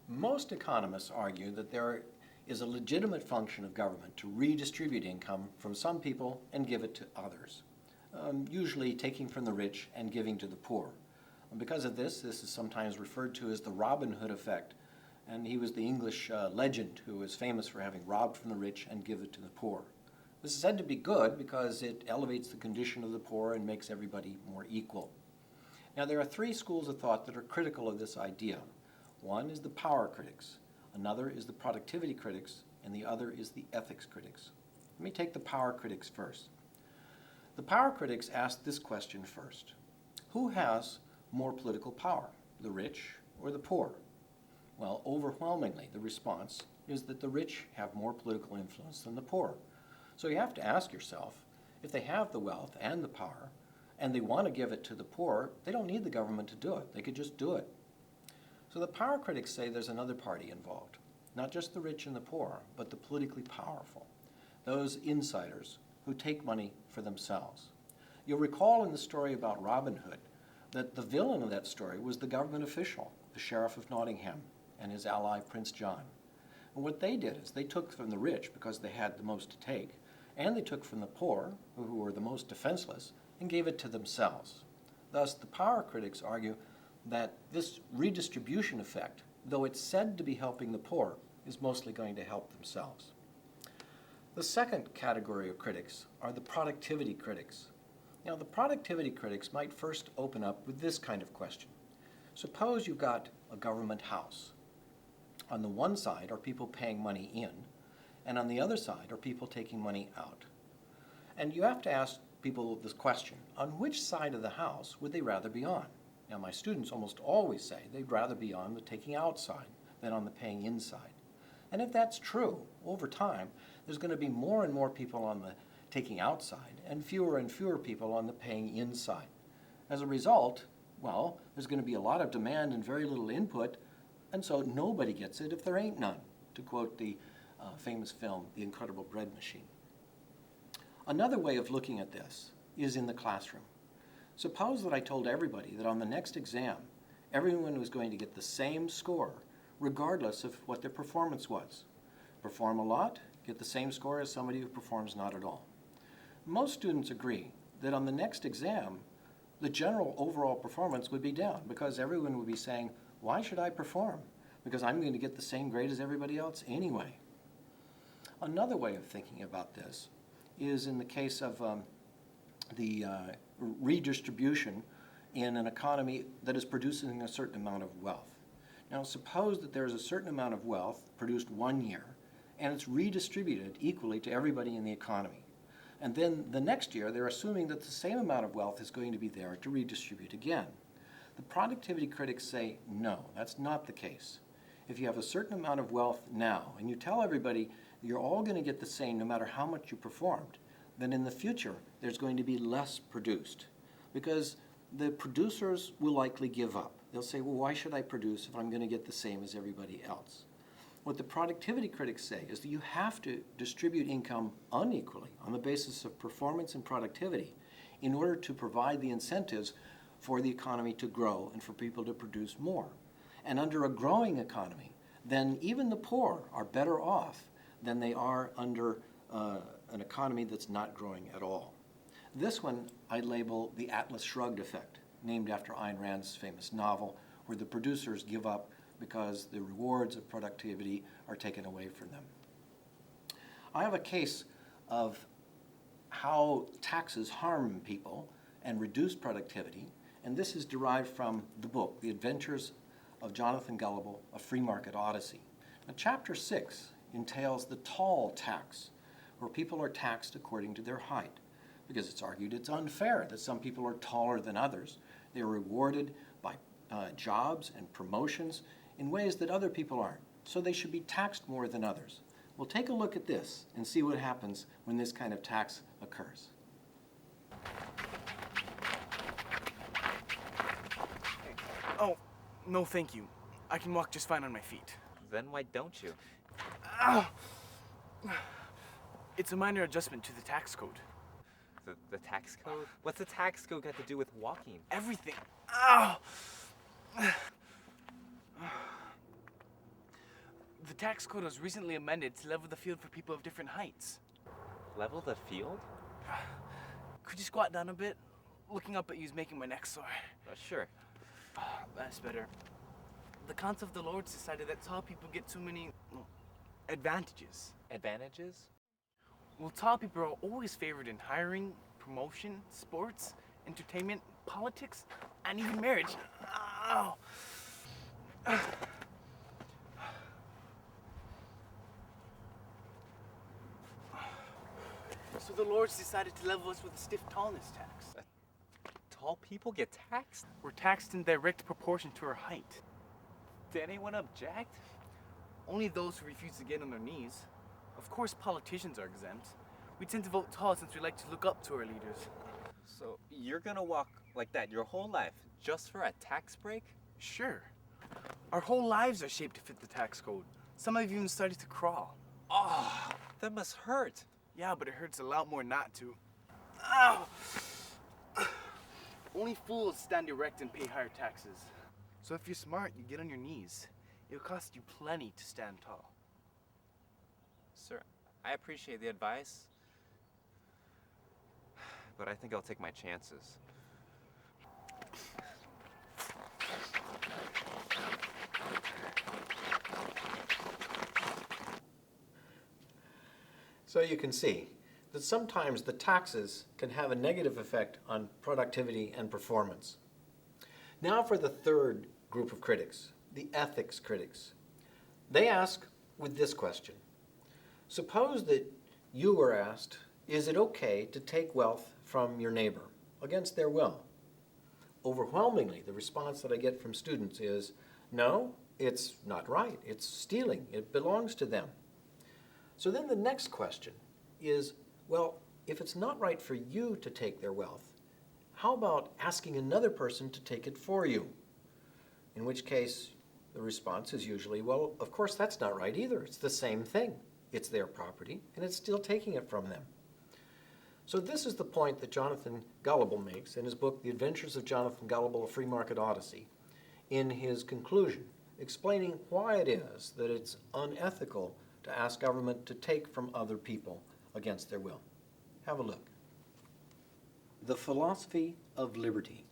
Most economists argue that there is a legitimate function of government to redistribute income from some people and give it to others, usually taking from the rich and giving to the poor. And because of this is sometimes referred to as the Robin Hood effect, and he was the English legend who was famous for having robbed from the rich and give it to the poor. This is said to be good because it elevates the condition of the poor and makes everybody more equal. Now, there are three schools of thought that are critical of this idea. One is the power critics, another is the productivity critics, and the other is the ethics critics. Let me take the power critics first. The power critics ask this question first. Who has more political power, the rich or the poor? Well, overwhelmingly, the response is that the rich have more political influence than the poor. So you have to ask yourself, if they have the wealth and the power, and they want to give it to the poor, they don't need the government to do it. They could just do it. So the power critics say there's another party involved, not just the rich and the poor, but the politically powerful, those insiders who take money for themselves. You'll recall in the story about Robin Hood that the villain of that story was the government official, the Sheriff of Nottingham, and his ally Prince John. And what they did is they took from the rich because they had the most to take, and they took from the poor, who were the most defenseless, and gave it to themselves. Thus, the power critics argue that this redistribution effect, though it's said to be helping the poor, is mostly going to help themselves. The second category of critics are the productivity critics. Now, the productivity critics might first open up with this kind of question. Suppose you've got a government house. On the one side are people paying money in, and on the other side are people taking money out. And you have to ask people this question, on which side of the house would they rather be on? Now, my students almost always say they'd rather be on the taking out side than on the paying in side. And if that's true, over time, there's going to be more and more people on the taking out side and fewer people on the paying in side. As a result, well, there's going to be a lot of demand and very little input, and so nobody gets it if there ain't none, to quote the famous film, The Incredible Bread Machine. Another way of looking at this is in the classroom. Suppose that I told everybody that on the next exam, everyone was going to get the same score, regardless of what their performance was. Perform a lot, get the same score as somebody who performs not at all. Most students agree that on the next exam, the general overall performance would be down because everyone would be saying, why should I perform? Because I'm going to get the same grade as everybody else anyway. Another way of thinking about this is in the case of the redistribution in an economy that is producing a certain amount of wealth. Now, suppose that there's a certain amount of wealth produced one year, and it's redistributed equally to everybody in the economy. And then the next year, they're assuming that the same amount of wealth is going to be there to redistribute again. The productivity critics say, no, that's not the case. If you have a certain amount of wealth now, and you tell everybody you're all going to get the same no matter how much you performed, then in the future, there's going to be less produced. Because the producers will likely give up. They'll say, well, why should I produce if I'm going to get the same as everybody else? What the productivity critics say is that you have to distribute income unequally on the basis of performance and productivity in order to provide the incentives for the economy to grow and for people to produce more. And under a growing economy, then even the poor are better off than they are under an economy that's not growing at all. This one I label the Atlas Shrugged effect, named after Ayn Rand's famous novel, where the producers give up because the rewards of productivity are taken away from them. I have a case of how taxes harm people and reduce productivity, and this is derived from the book, The Adventures of Jonathan Gullible, A Free Market Odyssey. Now, Chapter 6 entails the tall tax, where people are taxed according to their height, because it's argued it's unfair that some people are taller than others. They are rewarded by jobs and promotions in ways that other people aren't, so they should be taxed more than others. Well, take a look at this and see what happens when this kind of tax occurs. Oh, no thank you. I can walk just fine on my feet. Then why don't you? Ow! It's a minor adjustment to the tax code. The tax code? What's the tax code got to do with walking? Everything. Ow! The tax code was recently amended to level the field for people of different heights. Level the field? Could you squat down a bit? Looking up at you is making my neck sore. Sure. That's better. The Council of the Lords decided that tall people get too many advantages. Advantages? Well, tall people are always favored in hiring, promotion, sports, entertainment, politics, and even marriage. Ow! So the Lords decided to level us with a stiff tallness tax. Tall people get taxed? We're taxed in direct proportion to our height. Did anyone object? Only those who refuse to get on their knees. Of course, politicians are exempt. We tend to vote tall since we like to look up to our leaders. So you're gonna walk like that your whole life just for a tax break? Sure. Our whole lives are shaped to fit the tax code. Some have even started to crawl. Oh, that must hurt. Yeah, but it hurts a lot more not to. Ow! Only fools stand erect and pay higher taxes. So if you're smart, you get on your knees. It'll cost you plenty to stand tall. Sir, I appreciate the advice, but I think I'll take my chances. So you can see that sometimes the taxes can have a negative effect on productivity and performance. Now for the third group of critics, the ethics critics. They ask with this question. Suppose that you were asked, is it okay to take wealth from your neighbor against their will? Overwhelmingly, the response that I get from students is, no, it's not right. It's stealing. It belongs to them. So then the next question is, well, if it's not right for you to take their wealth, how about asking another person to take it for you? In which case, the response is usually, well, of course that's not right either. It's the same thing. It's their property, and it's still taking it from them. So this is the point that Jonathan Gullible makes in his book, The Adventures of Jonathan Gullible, A Free Market Odyssey, in his conclusion, explaining why it is that it's unethical to ask government to take from other people against their will. Have a look. The philosophy of liberty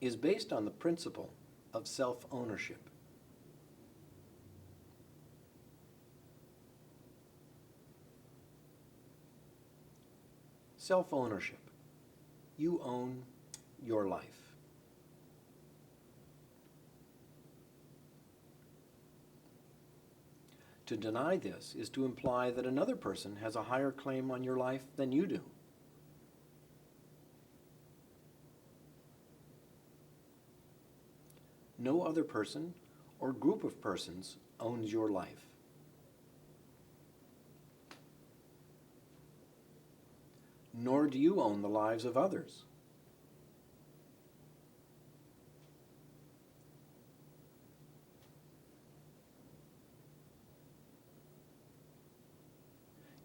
is based on the principle of self-ownership. Self-ownership. You own your life. To deny this is to imply that another person has a higher claim on your life than you do. No other person or group of persons owns your life. Nor do you own the lives of others.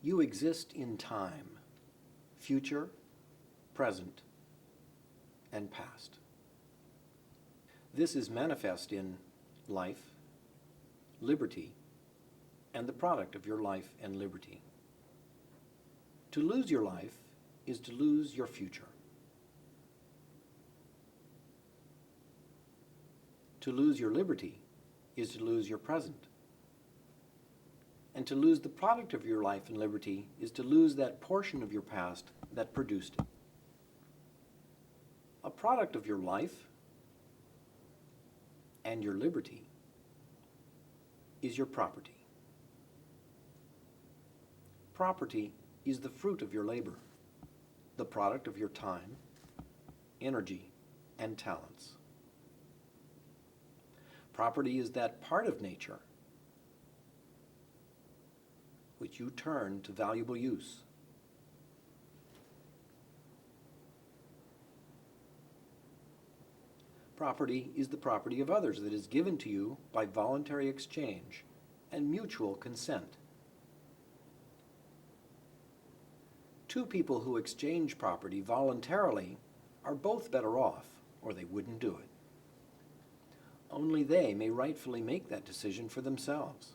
You exist in time, future, present, and past. This is manifest in life, liberty, and the product of your life and liberty. To lose your life is to lose your future. To lose your liberty is to lose your present. And to lose the product of your life and liberty is to lose that portion of your past that produced it. A product of your life and your liberty is your property. Property is the fruit of your labor, the product of your time, energy, and talents. Property is that part of nature which you turn to valuable use. Property is the property of others that is given to you by voluntary exchange and mutual consent. Two people who exchange property voluntarily are both better off, or they wouldn't do it. Only they may rightfully make that decision for themselves.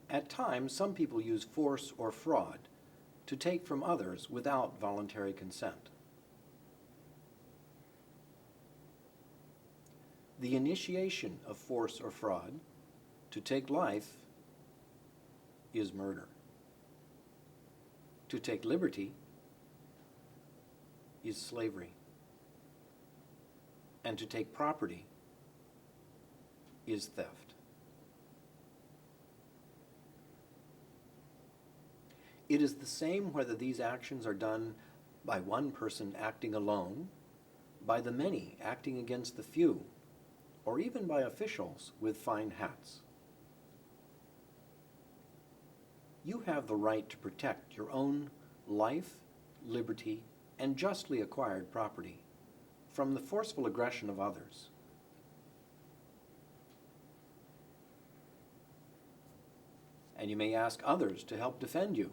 At times, some people use force or fraud to take from others without voluntary consent. The initiation of force or fraud to take life is murder. To take liberty is slavery. And to take property is theft. It is the same whether these actions are done by one person acting alone, by the many acting against the few, or even by officials with fine hats. You have the right to protect your own life, liberty, and justly acquired property from the forceful aggression of others. And you may ask others to help defend you.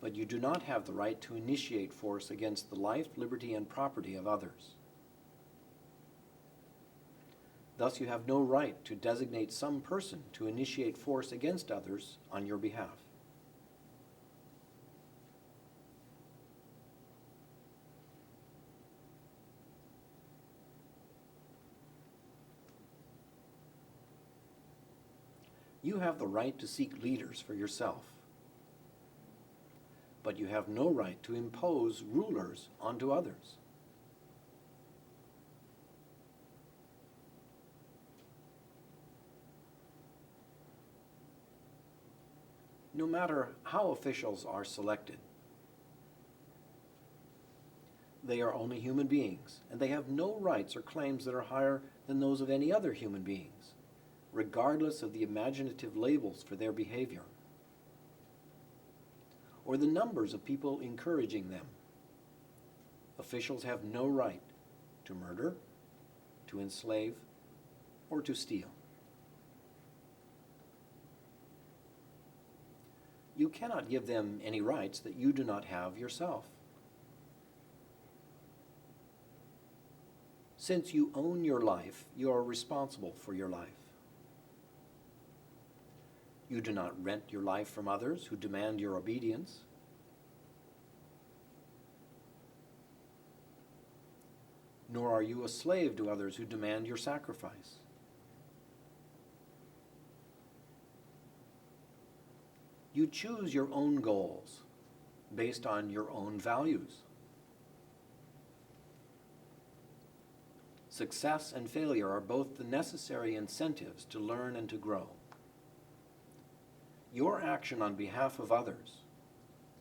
But you do not have the right to initiate force against the life, liberty, and property of others. Thus, you have no right to designate some person to initiate force against others on your behalf. You have the right to seek leaders for yourself, but you have no right to impose rulers onto others. No matter how officials are selected, they are only human beings, and they have no rights or claims that are higher than those of any other human beings, regardless of the imaginative labels for their behavior, or the numbers of people encouraging them. Officials have no right to murder, to enslave, or to steal. You cannot give them any rights that you do not have yourself. Since you own your life, you are responsible for your life. You do not rent your life from others who demand your obedience. Nor are you a slave to others who demand your sacrifice. You choose your own goals based on your own values. Success and failure are both the necessary incentives to learn and to grow. Your action on behalf of others,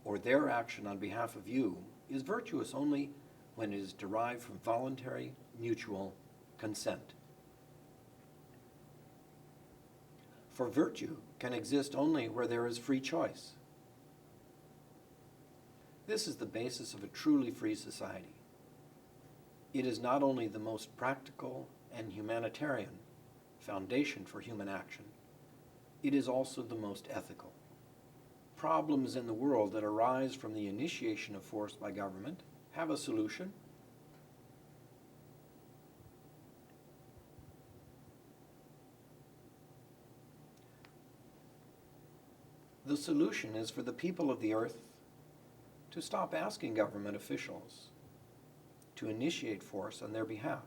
or their action on behalf of you, is virtuous only when it is derived from voluntary, mutual consent. For virtue can exist only where there is free choice. This is the basis of a truly free society. It is not only the most practical and humanitarian foundation for human action, it is also the most ethical. Problems in the world that arise from the initiation of force by government have a solution. The solution is for the people of the earth to stop asking government officials to initiate force on their behalf.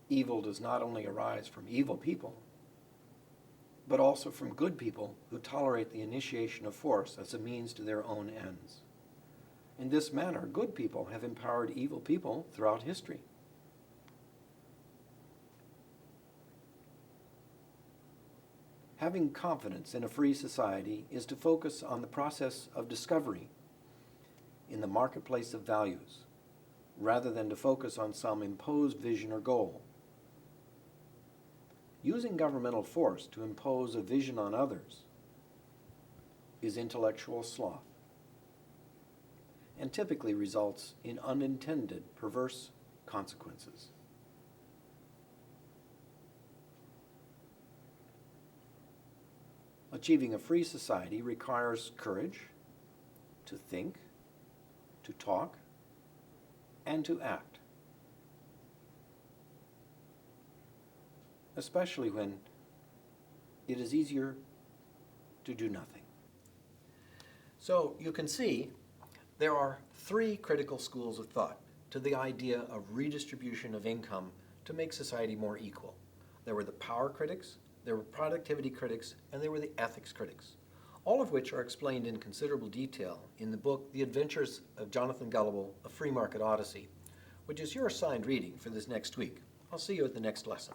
Evil does not only arise from evil people, but also from good people who tolerate the initiation of force as a means to their own ends. In this manner, good people have empowered evil people throughout history. Having confidence in a free society is to focus on the process of discovery in the marketplace of values, rather than to focus on some imposed vision or goal. Using governmental force to impose a vision on others is intellectual sloth, and typically results in unintended perverse consequences. Achieving a free society requires courage to think, to talk, and to act, especially when it is easier to do nothing. So you can see there are three critical schools of thought to the idea of redistribution of income to make society more equal. There were the power critics, there were productivity critics, and there were the ethics critics, all of which are explained in considerable detail in the book The Adventures of Jonathan Gullible, A Free Market Odyssey, which is your assigned reading for this next week. I'll see you at the next lesson.